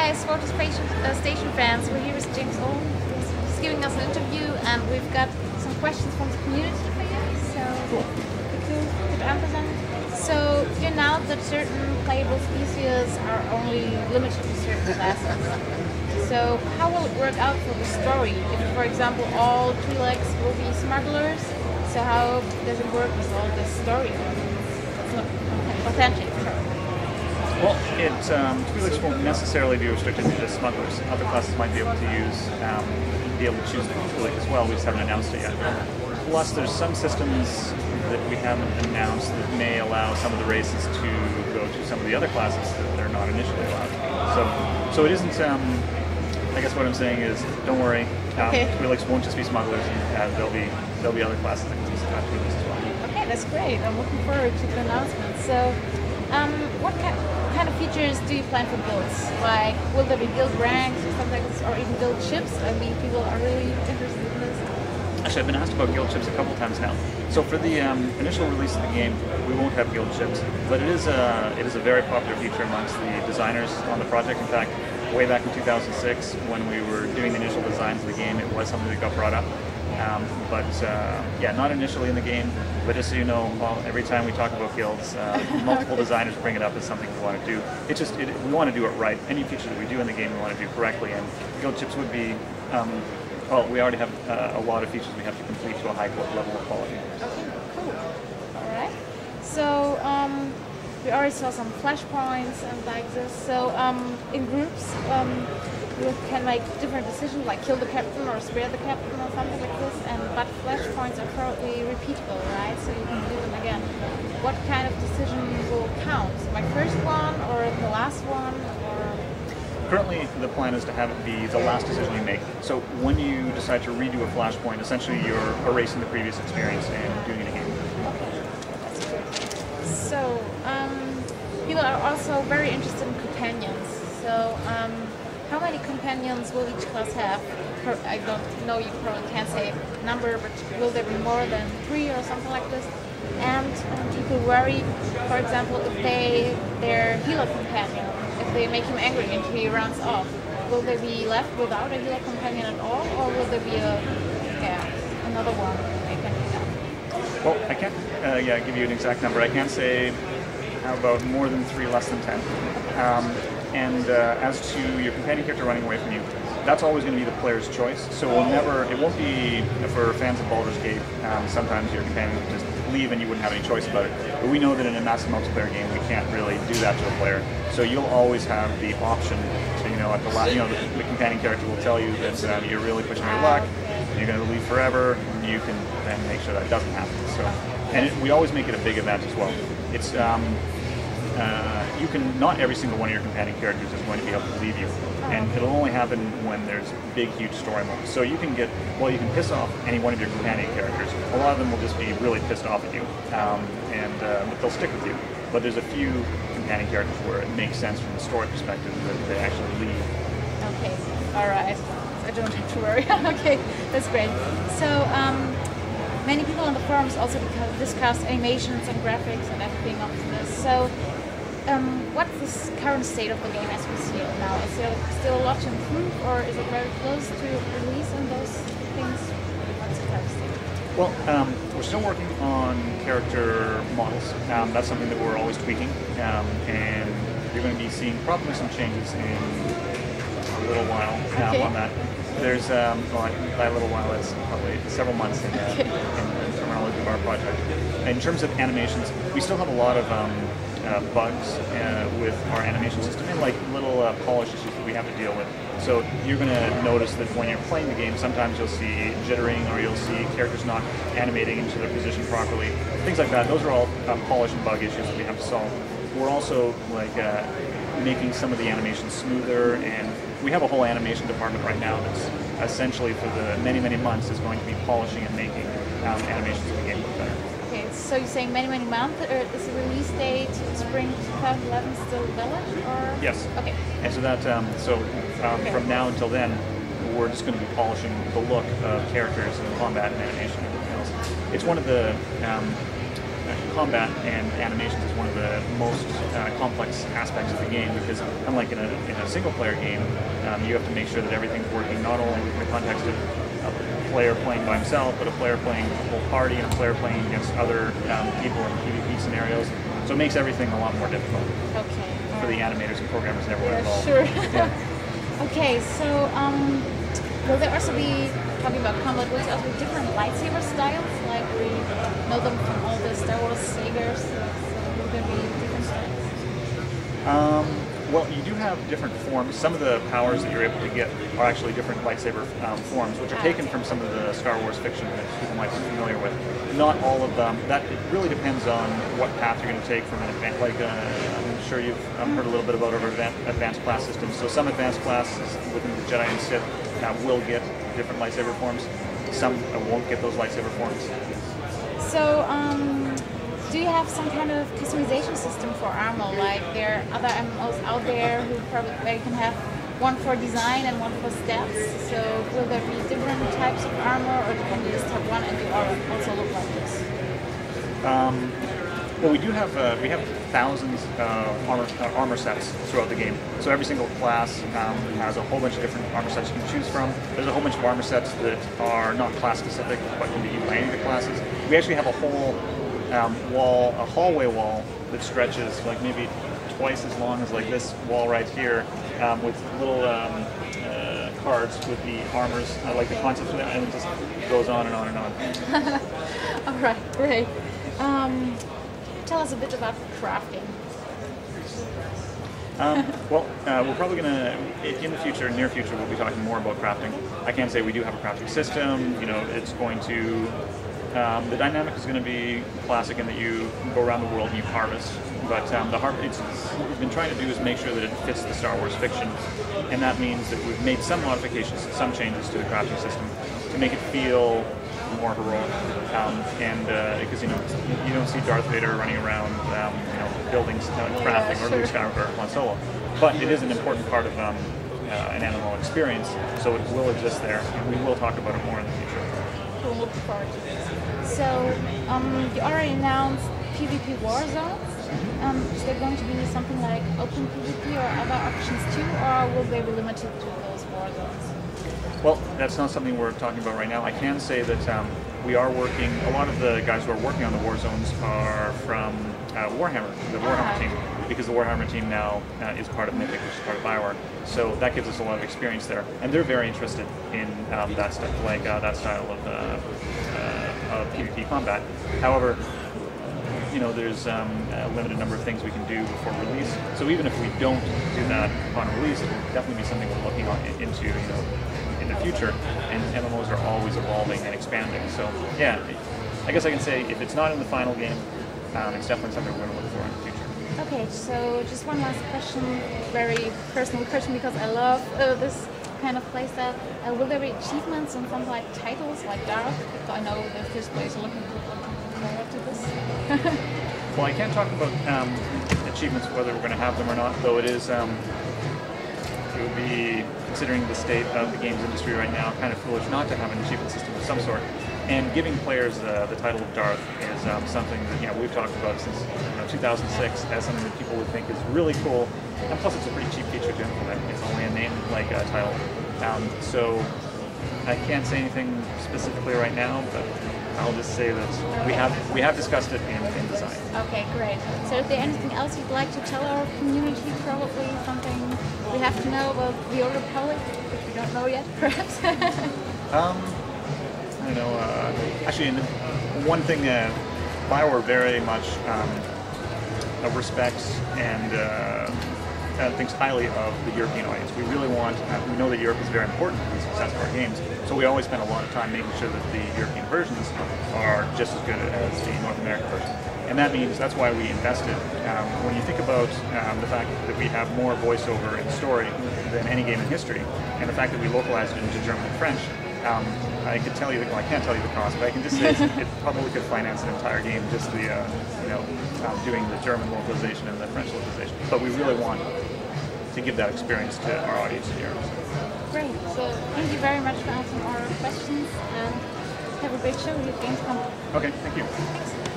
Hi, swtor-station fans. We're here with James Owen. He's giving us an interview, and we've got some questions from the community for you. So, could answer them. So, you know that certain playable species are only limited to certain classes. So, how will it work out for the story? If, for example, all Twi'leks will be smugglers, so how does it work with all this story? It's not authentic. Well, Twi'leks won't necessarily be restricted to just smugglers. Other classes might be able to choose the Twi'lek as well. We just haven't announced it yet. Plus, there's some systems that we haven't announced that may allow some of the races to go to some of the other classes that they're not initially allowed. So it isn't. I guess what I'm saying is, don't worry. Twi'leks won't just be smugglers, and there'll be other classes that can use Twi'leks as well. Okay, that's great. I'm looking forward to the announcement. So, what kind of features do you plan for guilds? Like, will there be guild ranks or something like this, or even guild chips? I mean, people are really interested in this. Actually, I've been asked about guild chips a couple times now. So for the initial release of the game, we won't have guild chips, but it is a very popular feature amongst the designers on the project. In fact, way back in 2006, when we were doing the initial designs of the game, it was something that got brought up. Yeah, not initially in the game, but just so you know, every time we talk about guilds, multiple designers bring it up as something we want to do. It's just, we want to do it right. Any feature that we do in the game, we want to do correctly, and guild chips would be, well, we already have a lot of features we have to complete to a high level of quality. Okay, cool. All right. So, we already saw some flashpoints and like this. So, in groups, you can make different decisions, like kill the captain or spare the captain or something like this. But flashpoints are probably repeatable, right? So you can do them again. What kind of decision will count? My first one or the last one? Or currently, the plan is to have it be the last decision you make. So when you decide to redo a flashpoint, essentially you're erasing the previous experience and doing it again. Okay, that's good. So people are also very interested in companions. So how many companions will each class have? I don't know, you probably can't say a number, but will there be more than 3 or something like this? And people worry, for example, if their healer companion, if they make him angry and he runs off, will they be left without a healer companion at all, or will there be another one they can pick up? Well, I can't give you an exact number. I can't say how about more than 3, less than 10. As to your companion character running away from you, that's always going to be the player's choice. So it won't be, for fans of Baldur's Gate, sometimes your companion would just leave and you wouldn't have any choice about it. But we know that in a massive multiplayer game, we can't really do that to a player. So you'll always have the option to, at the last, the companion character will tell you that you're really pushing your luck, and you're going to leave forever, and you can then make sure that doesn't happen. So, and we always make it a big event as well. It's not every single one of your companion characters is going to be able to leave you, and it'll only happen when there's big, huge story moments. So you can piss off any one of your companion characters. A lot of them will just be really pissed off at you, but they'll stick with you. But there's a few companion characters where it makes sense from the story perspective that they actually leave. Okay, all right. I don't have to worry. Okay, that's great. So many people on the forums also discuss animations and graphics and everything of this. So. What's the current state of the game as we see it now? Is there still a lot to improve, or is it very close to release and those things? What's the current state? Well, we're still working on character models. That's something that we're always tweaking, and you're going to be seeing probably some changes in a little while on that. There's, by a little while, it's probably several months in the terminology of our project. In terms of animations, we still have a lot of bugs with our animation system and like little polish issues that we have to deal with. So you're going to notice that when you're playing the game, sometimes you'll see jittering, or you'll see characters not animating into their position properly. Things like that. Those are all polish and bug issues that we have to solve. We're also making some of the animations smoother, and we have a whole animation department right now that's essentially for the many, many months is going to be polishing and making animations of the game look better. Okay, so you're saying many, many months, or is the release date spring 2011 still valid, or? Yes. Okay. And so that, from now until then, we're just going to be polishing the look of characters and combat and animation and everything else. It's one of the combat and animations is one of the most complex aspects of the game, because unlike in a single-player game, you have to make sure that everything's working not only within the context of a player playing by himself, but a player playing a whole party and a player playing against other people in PvP scenarios. So it makes everything a lot more difficult. Okay. For the animators and programmers and everyone involved. Sure. Yeah. Okay, so will there also be, talking about combat, will there also be different lightsaber styles, like we know them from all the Star Wars sagas? So will there be different styles? Well, you do have different forms. Some of the powers that you're able to get are actually different lightsaber forms, which are taken from some of the Star Wars fiction that people might be familiar with. Not all of them. That it really depends on what path you're going to take from an advanced. Like I'm sure you've heard a little bit about our advanced class systems. So some advanced classes within the Jedi and Sith will get different lightsaber forms. Some won't get those lightsaber forms. So, do you have some kind of customization system for armor? Like there are other MMOs out there who probably where you can have one for design and one for stats. So will there be different types of armor, or can you just have one and you also look like this? Well, we do have thousands of armor sets throughout the game. So every single class has a whole bunch of different armor sets you can choose from. There's a whole bunch of armor sets that are not class specific, but can be used by any of the classes. We actually have a whole a hallway wall that stretches like maybe twice as long as like this wall right here, with little cards with the armors, like the concepts of it, and it just goes on and on and on. All right, great. Tell us a bit about crafting. We're probably going to, in the future, near future, we'll be talking more about crafting. I can say we do have a crafting system. You know, it's going to, the dynamic is going to be classic in that you go around the world and you harvest. But what we've been trying to do is make sure that it fits the Star Wars fiction, and that means that we've made some modifications, some changes to the crafting system to make it feel more heroic, because you don't see Darth Vader running around, buildings, crafting, or Luke Skywalker on Solo, but it is an important part of an MMO experience, so it will exist there, and we will talk about it more in the future. We'll look forward to this. So you already announced PvP war zones. Is there going to be something like open PvP or other options too, or will they be limited to those war zones? Well, that's not something we're talking about right now. I can say that we are working, a lot of the guys who are working on the war zones are from Warhammer, the Warhammer team, because the Warhammer team now is part of Mythic, which is part of BioWare. So that gives us a lot of experience there, and they're very interested in that stuff, like that style of PvP combat. However, there's a limited number of things we can do before release. So even if we don't do that upon release, it will definitely be something we're looking into, in the future. And MMOs are always evolving and expanding. So yeah, I guess I can say if it's not in the final game, it's definitely something we're going to look for in the future. Okay, so just one last question, very personal question, because I love this kind of playstyle. Will there be achievements and some like titles like Dark? So I know the first place are looking forward to this. Well, I can't talk about achievements, whether we're going to have them or not, though it would be, considering the state of the games industry right now, kind of foolish not to have an achievement system of some sort. And giving players the title of Darth is something that we've talked about since 2006 as something that people would think is really cool. And plus, it's a pretty cheap feature to implement. It's only a name like a title. So I can't say anything specifically right now, but I'll just say that we have discussed it in design. Okay, great. So is there anything else you'd like to tell our community? Probably something we have to know about the Old Republic, which we don't know yet, perhaps? I know. Actually, one thing BioWare very much respects and thinks highly of the European audience. We really we know that Europe is very important to the success of our games, so we always spend a lot of time making sure that the European versions are just as good as the North American version. And that means that's why we invested. When you think about the fact that we have more voiceover in story than any game in history, and the fact that we localized it into German and French, I could tell you, I can't tell you the cost, but I can just say it probably could finance an entire game, just the, doing the German localization and the French localization. But we really want to give that experience to our audience in Europe. Great. So thank you very much for answering our questions, and have a great show with Gamescom. Okay, thank you. Thanks.